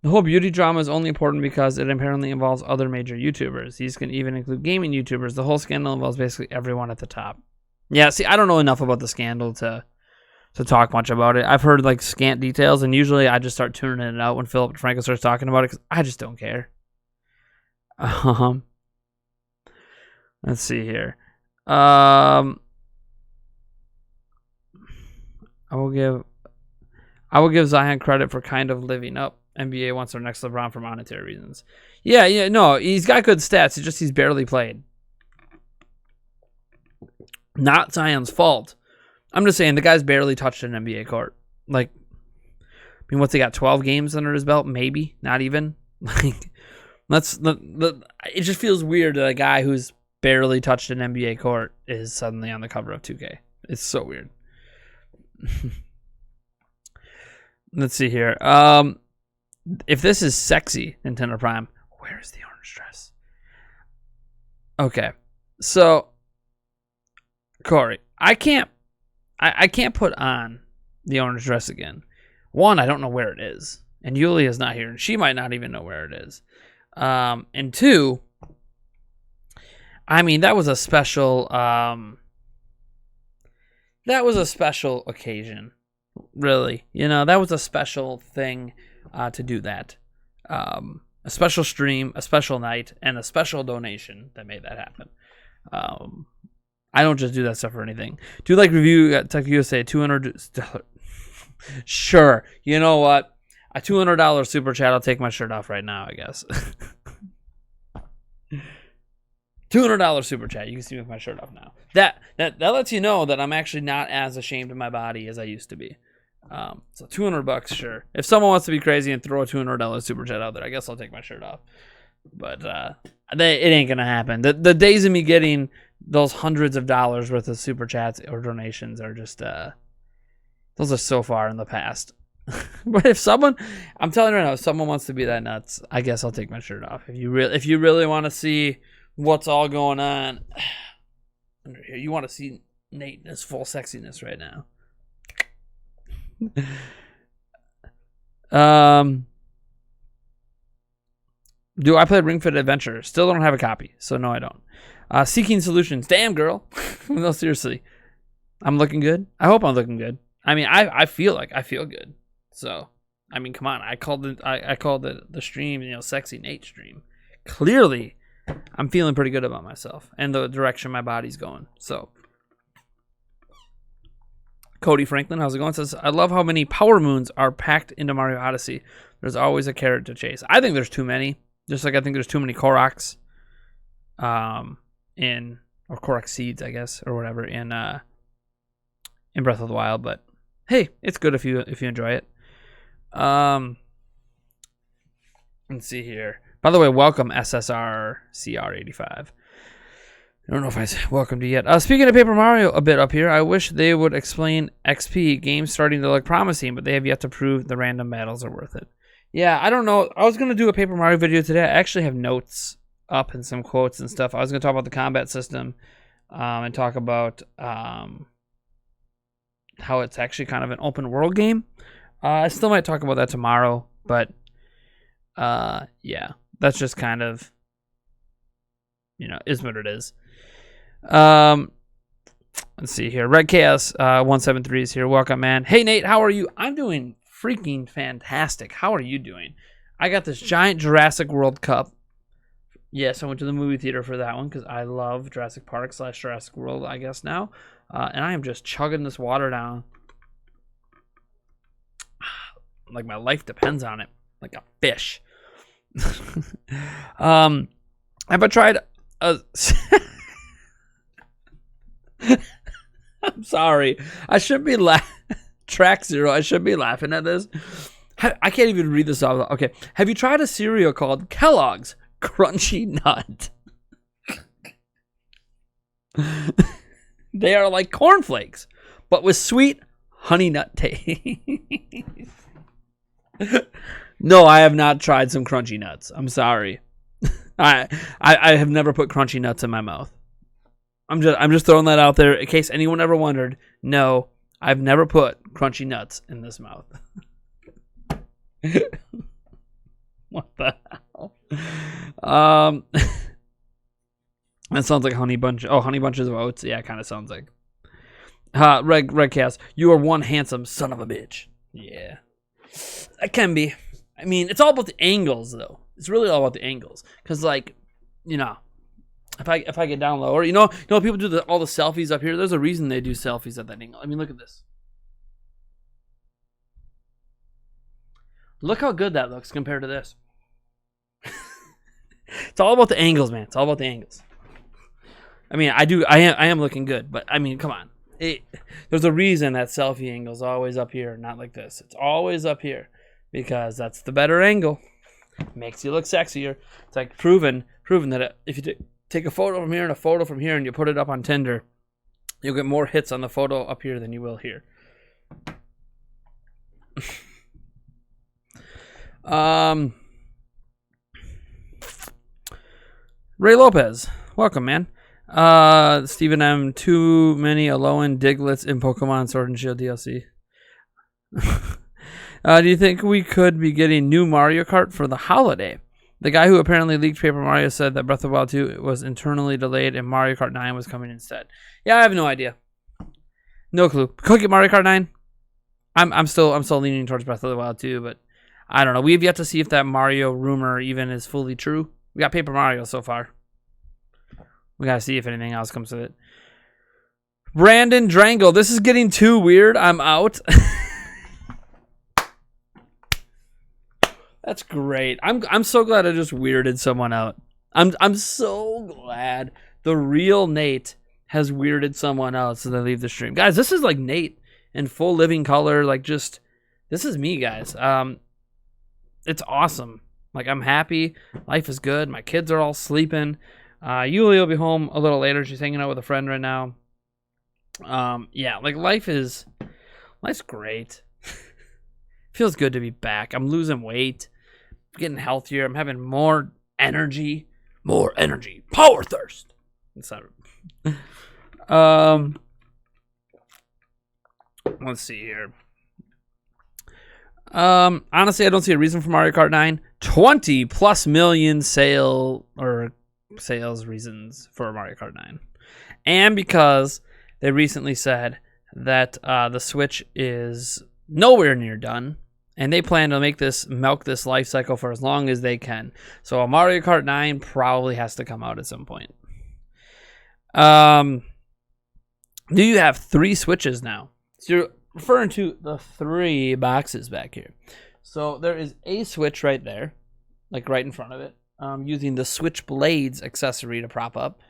The whole beauty drama is only important because it apparently involves other major YouTubers. These can even include gaming YouTubers. The whole scandal involves basically everyone at the top. Yeah, see, I don't know enough about the scandal to talk much about it. I've heard like scant details, and usually I just start tuning it out when Philip DeFranco starts talking about it because I just don't care. Let's see here. I will give Zion credit for kind of living up. NBA wants their next LeBron for monetary reasons. Yeah, no, he's got good stats. It's just he's barely played. Not Zion's fault. I'm just saying the guy's barely touched an NBA court. Like, I mean, what's he got? 12 games under his belt? Maybe, not even. Like, it just feels weird that a guy who's barely touched an NBA court is suddenly on the cover of 2K. It's so weird. Let's see here. If this is sexy, Nintendo Prime, where is the orange dress? Okay, so Corey, I can't put on the orange dress again. One, I don't know where it is, and Yulia's not here, and she might not even know where it is. And two, I mean that was a special occasion, really. That was a special thing. To do that. A special stream, a special night, and a special donation that made that happen. I don't just do that stuff for anything. Do like review at Tech USA $200. Sure. You know what? A $200 super chat. I'll take my shirt off right now, I guess. $200 super chat. You can see me with my shirt off now. That lets you know that I'm actually not as ashamed of my body as I used to be. So $200, sure. If someone wants to be crazy and throw a $200 super chat out there, I guess I'll take my shirt off. But it ain't gonna happen. The days of me getting those hundreds of dollars worth of super chats or donations are just those are so far in the past. But I'm telling you right now, if someone wants to be that nuts, I guess I'll take my shirt off. If you really want to see what's all going on under here, you want to see Nate in his full sexiness right now. Do I play Ring Fit Adventure? Still don't have a copy, so no, I don't. Seeking Solutions. Damn, girl. No, seriously. I'm looking good. I hope I'm looking good. I mean, I feel like I feel good. So, I mean, come on. I called the stream, Sexy Nate stream. Clearly, I'm feeling pretty good about myself and the direction my body's going. So, Cody Franklin, how's it going? Says, I love how many power moons are packed into Mario Odyssey. There's always a carrot to chase. I think there's too many. Just like I think there's too many Koroks or Korok seeds, I guess, or whatever in Breath of the Wild. But hey, it's good if you enjoy it. Let's see here. By the way, welcome SSR CR85. I don't know if I welcomed you yet. Speaking of Paper Mario a bit up here, I wish they would explain XP. Games starting to look promising, but they have yet to prove the random battles are worth it. Yeah, I don't know. I was going to do a Paper Mario video today. I actually have notes up and some quotes and stuff. I was going to talk about the combat system and talk about how it's actually kind of an open world game. I still might talk about that tomorrow, but yeah, that's just kind of, is what it is. Let's see here. Red Chaos 173 is here. Welcome, man. Hey, Nate, how are you? I'm doing freaking fantastic. How are you doing? I got this giant Jurassic World cup. Yes, I went to the movie theater for that one because I love Jurassic Park / Jurassic World, I guess now. And I am just chugging this water down. Like my life depends on it. Like a fish. Have I tried a... I'm sorry. I should be Track Zero. I should be laughing at this. I can't even read this off. Okay. Have you tried a cereal called Kellogg's Crunchy Nut? They are like cornflakes, but with sweet honey nut taste. No, I have not tried some crunchy nuts. I'm sorry. I have never put crunchy nuts in my mouth. I'm just throwing that out there in case anyone ever wondered. No, I've never put crunchy nuts in this mouth. What the hell? That sounds like Honey Bunch. Oh, Honey Bunches of Oats. Yeah, it kind of sounds like. Red Cast, you are one handsome son of a bitch. Yeah, that can be. I mean, it's all about the angles, though. It's really all about the angles, because if I get down lower, people do all the selfies up here. There's a reason they do selfies at that angle. I mean, look at this. Look how good that looks compared to this. It's all about the angles, man. It's all about the angles. I mean, I am looking good, but I mean, come on. There's a reason that selfie angle is always up here, not like this. It's always up here because that's the better angle. Makes you look sexier. It's like proven that if you take a photo from here and a photo from here and you put it up on Tinder, you'll get more hits on the photo up here than you will here. Ray Lopez, welcome, man. Stephen M. Too many Alolan Diglets in Pokemon Sword and Shield DLC. Do you think we could be getting new Mario Kart for the holiday? The guy who apparently leaked Paper Mario said that Breath of the Wild 2 was internally delayed and Mario Kart 9 was coming instead. Yeah, I have no idea. No clue. Could get Mario Kart 9. I'm still leaning towards Breath of the Wild 2, but I don't know. We have yet to see if that Mario rumor even is fully true. We got Paper Mario so far. We gotta see if anything else comes of it. Brandon Drangle, this is getting too weird. I'm out. That's great. I'm so glad I just weirded someone out. I'm so glad the real Nate has weirded someone out so they leave the stream. Guys, this is like Nate in full living color. Like, just, this is me, guys. It's awesome. Like, I'm happy. Life is good. My kids are all sleeping. Yulia will be home a little later. She's hanging out with a friend right now. Yeah, like, life's great. Feels good to be back. I'm losing weight. I'm getting healthier. I'm having more energy. Power thirst. Etc. Let's see here. Honestly, I don't see a reason for Mario Kart 9. 20+ million sales reasons for Mario Kart 9. And because they recently said that the Switch is nowhere near done. And they plan to milk this life cycle for as long as they can. So a Mario Kart 9 probably has to come out at some point. Do you have 3 Switches now? So you're referring to the 3 boxes back here. So there is a Switch right there, like right in front of it, using the Switch Blades accessory to prop up.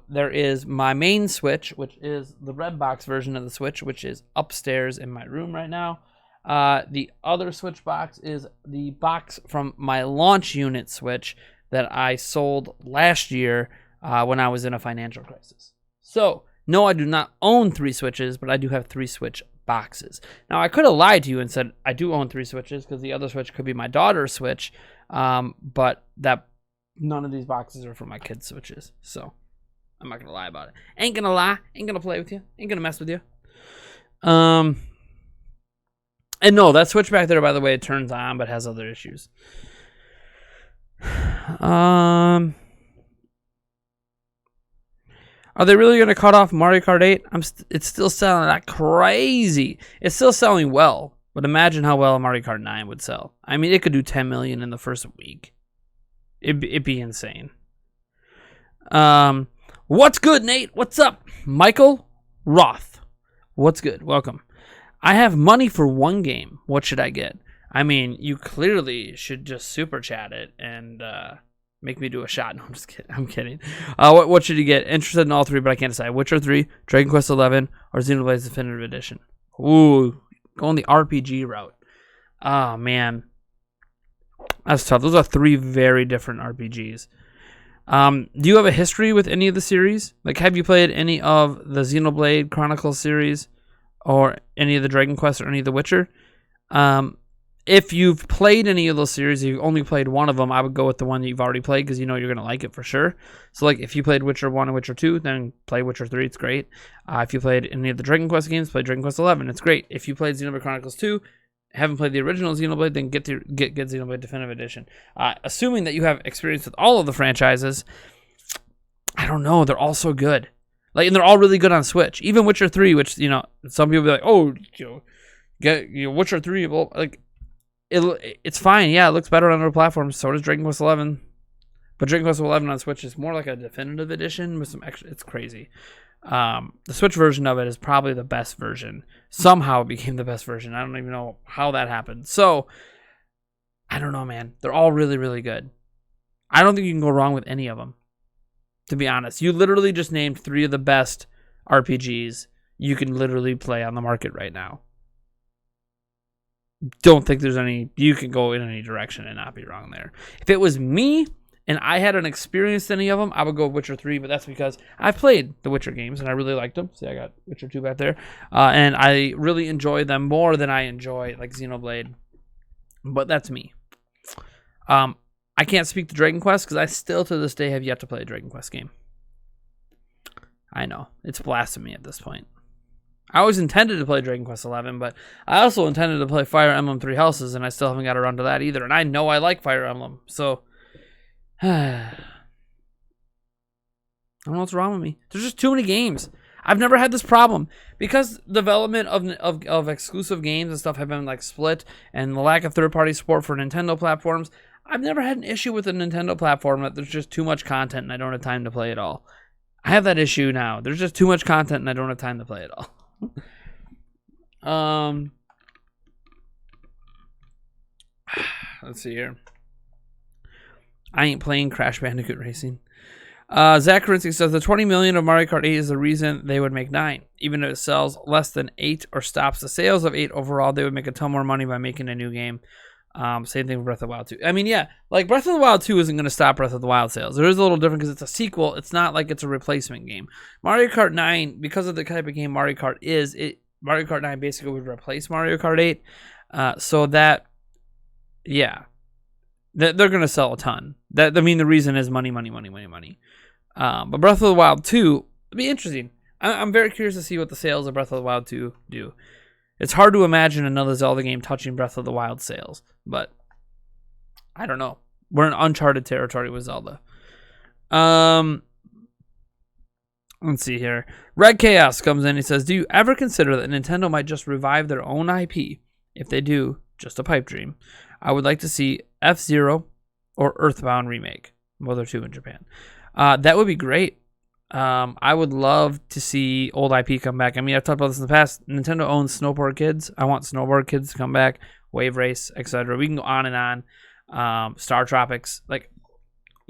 There is my main Switch, which is the red box version of the Switch, which is upstairs in my room right now. The other Switch box is the box from my launch unit Switch that I sold last year when I was in a financial crisis. So, no, I do not own 3 Switches, but I do have 3 Switch boxes. Now, I could have lied to you and said I do own 3 Switches because the other Switch could be my daughter's Switch, but that none of these boxes are for my kids' Switches. So, I'm not going to lie about it. Ain't going to lie. Ain't going to play with you. Ain't going to mess with you. And no, that switch back there, by the way, it turns on but has other issues. Are they really going to cut off Mario Kart 8? It's still selling like crazy. It's still selling well, but imagine how well a Mario Kart 9 would sell. I mean, it could do 10 million in the first week. It'd be insane. What's good, Nate? What's up? Michael Roth. What's good? Welcome. I have money for one game. What should I get? I mean, you clearly should just super chat it and make me do a shot. No, I'm just kidding. I'm kidding. What should you get? Interested in all three, but I can't decide. Witcher 3, Dragon Quest 11, or Xenoblade Definitive Edition. Ooh, going the RPG route. Oh, man. That's tough. Those are three very different RPGs. Do you have a history with any of the series? Like, have you played any of the Xenoblade Chronicles series or any of the Dragon Quest or any of the Witcher? If you've played any of those series, you've only played one of them, I would go with the one that you've already played because you know you're going to like it for sure. So, like, if you played Witcher 1 and Witcher 2, then play Witcher 3. It's great. If you played any of the Dragon Quest games, play Dragon Quest 11. It's great. If you played Xenoblade Chronicles 2, haven't played the original Xenoblade, then get Xenoblade Definitive Edition. Assuming that you have experience with all of the franchises, I don't know. They're all so good. Like, and they're all really good on Switch. Even Witcher 3, which, you know, some people be like, oh, get Witcher 3. Well, like, it's fine. Yeah, it looks better on other platforms. So does Dragon Quest 11. But Dragon Quest 11 on Switch is more like a definitive edition with some extra. It's crazy. The Switch version of it is probably the best version. Somehow it became the best version. I don't even know how that happened. So, I don't know, man. They're all really, really good. I don't think you can go wrong with any of them, to be honest. You literally just named three of the best RPGs you can literally play on the market right now. Don't think there's any, you can go in any direction and not be wrong there. If it was me and I hadn't experienced any of them, I would go Witcher 3, but that's because I've played the Witcher games and I really liked them. See, I got Witcher 2 back there. And I really enjoy them more than I enjoy, like, Xenoblade. But that's me. I can't speak to Dragon Quest because I still, to this day, have yet to play a Dragon Quest game. I know. It's blasphemy at this point. I always intended to play Dragon Quest 11, but I also intended to play Fire Emblem Three Houses, and I still haven't got around to that either. And I know I like Fire Emblem, so I don't know what's wrong with me. There's just too many games. I've never had this problem because development of exclusive games and stuff have been like split, and the lack of third-party support for Nintendo platforms. I've never had an issue with a Nintendo platform that there's just too much content and I don't have time to play it all. I have that issue now. There's just too much content and I don't have time to play it all. Let's see here. I ain't playing Crash Bandicoot Racing. Zach Karinsky says the 20 million of Mario Kart 8 is the reason they would make 9. Even if it sells less than 8 or stops the sales of 8 overall, they would make a ton more money by making a new game. Same thing with Breath of the Wild 2. I mean, yeah, like Breath of the Wild 2 isn't going to stop Breath of the Wild sales. There is a little different because it's a sequel. It's not like it's a replacement game. Mario Kart 9, because of the type of game Mario Kart is, Mario Kart 9 basically would replace Mario Kart 8. So that, yeah, they're going to sell a ton. I mean, the reason is money. But Breath of the Wild 2, it'll be interesting. I'm very curious to see what the sales of Breath of the Wild 2 do. It's hard to imagine another Zelda game touching Breath of the Wild sales, but I don't know. We're in uncharted territory with Zelda. Let's see here. Red Chaos comes in. He says, do you ever consider that Nintendo might just revive their own IP? If they do, just a pipe dream. I would like to see F-Zero or Earthbound remake. Both are 2 in Japan. That would be great. I would love to see old IP come back. I mean, I've talked about this in the past. Nintendo owns Snowboard Kids. I want Snowboard Kids to come back. Wave Race, etc. We can go on and on. Star Tropics. Like,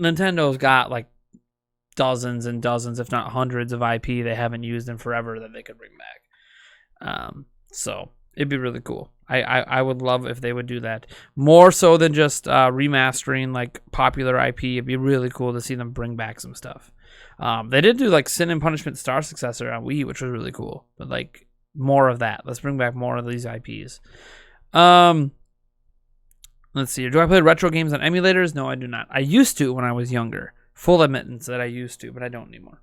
Nintendo's got like dozens and dozens, if not hundreds, of IP they haven't used in forever that they could bring back. So it'd be really cool. I would love if they would do that. More so than just remastering like popular IP. It'd be really cool to see them bring back some stuff. They did do like Sin and Punishment Star Successor on Wii, which was really cool. But like more of that. Let's bring back more of these IPs. Let's see. Do I play retro games on emulators? No, I do not. I used to when I was younger. Full admittance that I used to, but I don't anymore.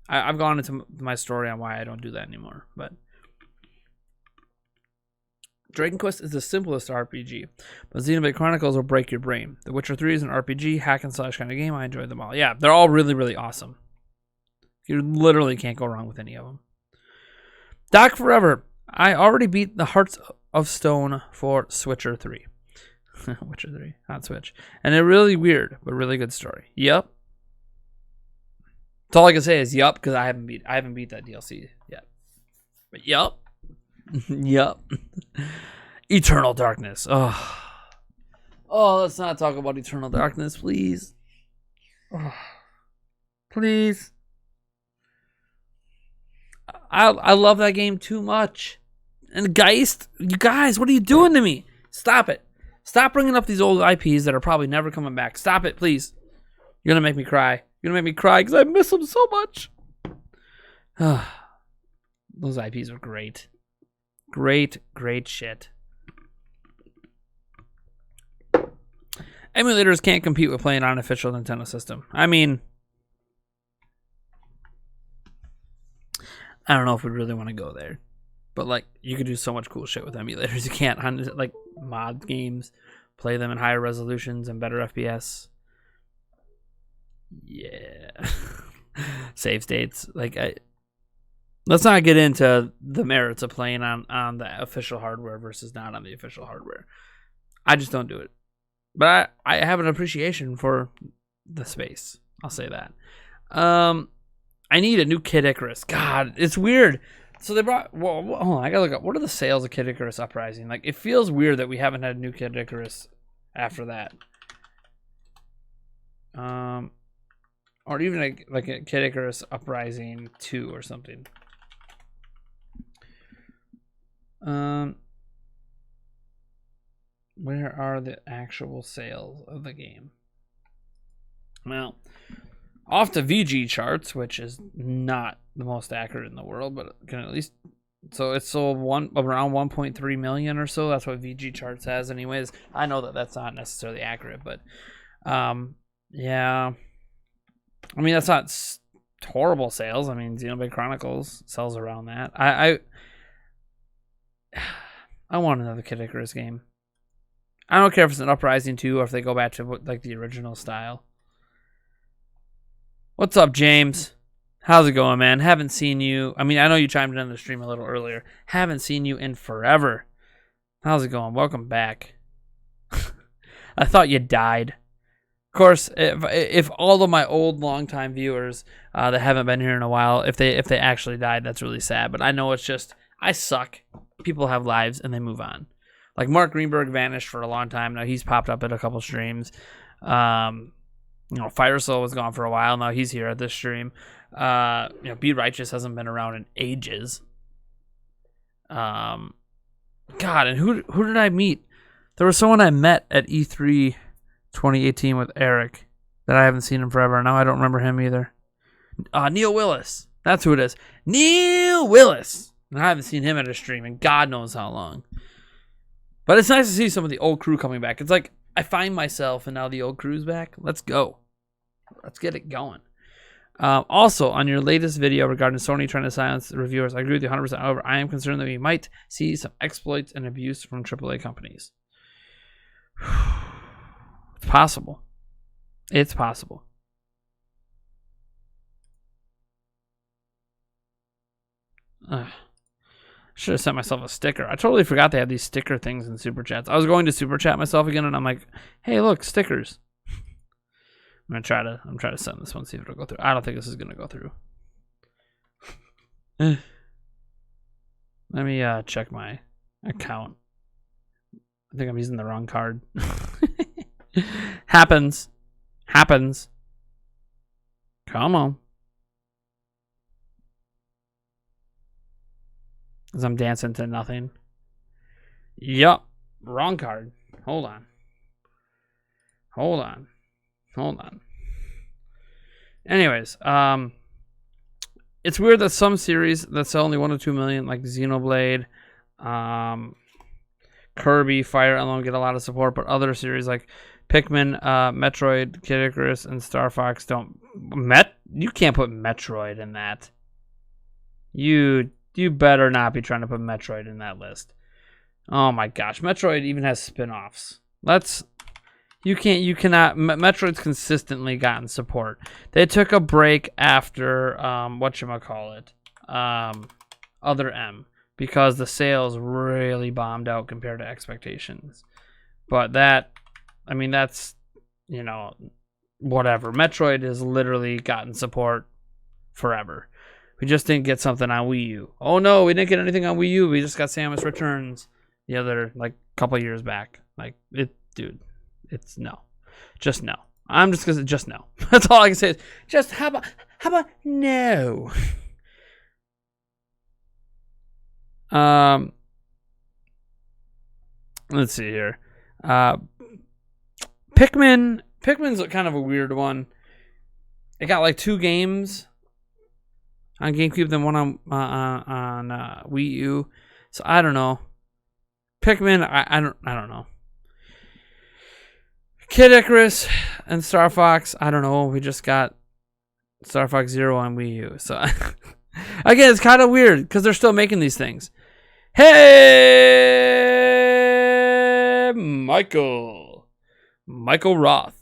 I've gone into my story on why I don't do that anymore. But Dragon Quest is the simplest RPG, but Xenoblade Chronicles will break your brain. The Witcher 3 is an RPG, hack and slash kind of game. I enjoyed them all. Yeah, they're all really, really awesome. You literally can't go wrong with any of them. Doc Forever. I already beat the Hearts of Stone for Switcher 3. Witcher 3 on Switch. And they're really weird, but really good story. Yup. That's all I can say is yup, because I haven't beat that DLC yet. But yup. Yup. Eternal Darkness. Oh, let's not talk about Eternal Darkness, please. Oh, please. I love that game too much. And Geist, you guys, what are you doing to me? Stop it. Stop bringing up these old IPs that are probably never coming back. Stop it, please. You're going to make me cry. You're going to make me cry because I miss them so much. Those IPs are great. Great, great shit. Emulators can't compete with playing on an official Nintendo system. I mean, I don't know if we really want to go there. But, like, you could do so much cool shit with emulators. You can't, like, mod games, play them in higher resolutions and better FPS. Yeah. Save states. Like, let's not get into the merits of playing on the official hardware versus not on the official hardware. I just don't do it. But I have an appreciation for the space. I'll say that. I need a new Kid Icarus. God, it's weird. So they brought. Well, hold on, I gotta look up. What are the sales of Kid Icarus Uprising? Like, it feels weird that we haven't had a new Kid Icarus after that. Or even like a Kid Icarus Uprising 2 or something. Where are the actual sales of the game? Well, off the VG charts, which is not the most accurate in the world, but can at least, so it's sold around 1.3 million or so. That's what VG charts has, anyways. I know that that's not necessarily accurate, but yeah, I mean, that's not horrible sales. I mean, Xenoblade Chronicles sells around that. I want another Kid Icarus game. I don't care if it's an Uprising 2 or if they go back to like the original style. What's up, James? How's it going, man? Haven't seen you. I mean, I know you chimed in on the stream a little earlier. Haven't seen you in forever. How's it going? Welcome back. I thought you died. Of course, if all of my old longtime viewers that haven't been here in a while, if they actually died, that's really sad. But I know it's just, I suck. People have lives and they move on. Like Mark Greenberg vanished for a long time. Now he's popped up at a couple streams. Firesoul was gone for a while. Now he's here at this stream. Be Righteous hasn't been around in ages. God, and who did I meet? There was someone I met at E3 2018 with Eric that I haven't seen in forever. Now I don't remember him either. Neil Willis. That's who it is. Neil Willis. And I haven't seen him at a stream in God knows how long. But it's nice to see some of the old crew coming back. It's like I find myself and now the old crew's back. Let's go. Let's get it going. Also, on your latest video regarding Sony trying to silence the reviewers, I agree with you 100%. However, I am concerned that we might see some exploits and abuse from AAA companies. It's possible. It's possible. Should have sent myself a sticker. I totally forgot they had these sticker things in Super Chats. I was going to Super Chat myself again, and I'm like, hey, look, stickers. I'm trying to send this one, see if it'll go through. I don't think this is gonna go through. Let me check my account. I think I'm using the wrong card. Happens. Come on. As I'm dancing to nothing. Yup. Wrong card. Hold on. Anyways, it's weird that some series that sell only 1 to 2 million, like Xenoblade, Kirby, Fire Emblem, get a lot of support, but other series like Pikmin, Metroid, Kid Icarus, and Star Fox don't. You can't put Metroid in that. You better not be trying to put Metroid in that list. Oh my gosh, Metroid even has spin-offs. You cannot. Metroid's consistently gotten support. They took a break after whatchamacallit, Other M, because the sales really bombed out compared to expectations. But that, I mean, that's, you know, whatever. Metroid has literally gotten support forever. We just didn't get something on Wii U. Oh no, we didn't get anything on Wii U. We just got Samus Returns the other, like, couple years back. Like, dude. It's no. Just no. I'm just gonna say just no. That's all I can say is just how about no? Let's see here. Pikmin's kind of a weird one. It got like 2 games on GameCube, then one on Wii U. So I don't know. Pikmin, I don't know. Kid Icarus and Star Fox, I don't know. We just got Star Fox Zero on Wii U. So, again, it's kind of weird because they're still making these things. Hey, Michael Roth.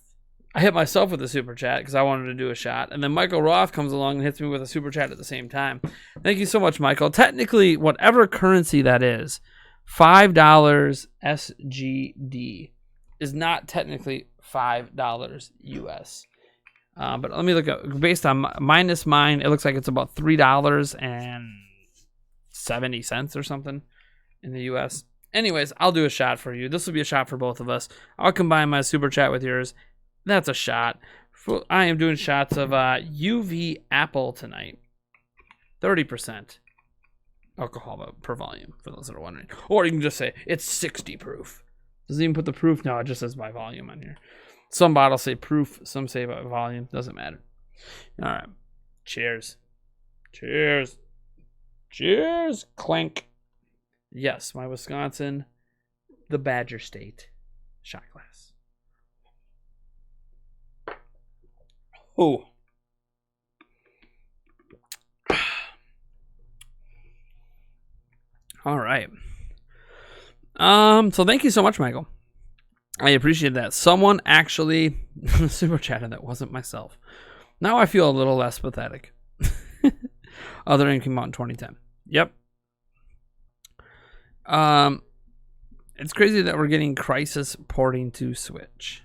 I hit myself with a super chat because I wanted to do a shot. And then Michael Roth comes along and hits me with a super chat at the same time. Thank you so much, Michael. Technically, whatever currency that is, $5 SGD. Is not technically $5 US. But let me look at, based on minus mine, it looks like it's about $3.70 or something in the US. Anyways, I'll do a shot for you. This will be a shot for both of us. I'll combine my super chat with yours. That's a shot. I am doing shots of UV Apple tonight. 30% alcohol per volume, for those that are wondering. Or you can just say it's 60 proof. Doesn't even put the proof. No, it just says by volume on here. Some bottles say proof. Some say by volume. Doesn't matter. All right. Cheers. Cheers. Cheers. Clink. Yes, my Wisconsin, the Badger State shot glass. Oh. All right. So thank you so much, Michael. I appreciate that. Someone actually super chatted that wasn't myself. Now I feel a little less pathetic. Other End came out in 2010. Yep. It's crazy that we're getting Crysis porting to Switch.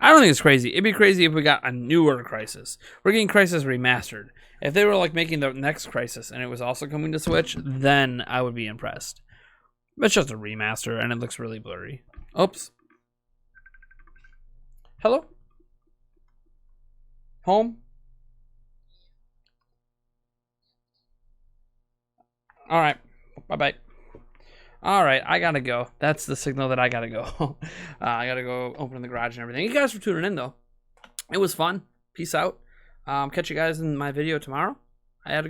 I don't think it's crazy. It'd be crazy if we got a newer Crysis. We're getting Crysis remastered. If they were like making the next Crysis and it was also coming to Switch, then I would be impressed. It's just a remaster, and it looks really blurry. Oops. Hello? Home? All right. Bye-bye. All right, I gotta go. That's the signal that I gotta go. I gotta go open the garage and everything. You guys for tuning in, though. It was fun. Peace out. Catch you guys in my video tomorrow. I had a good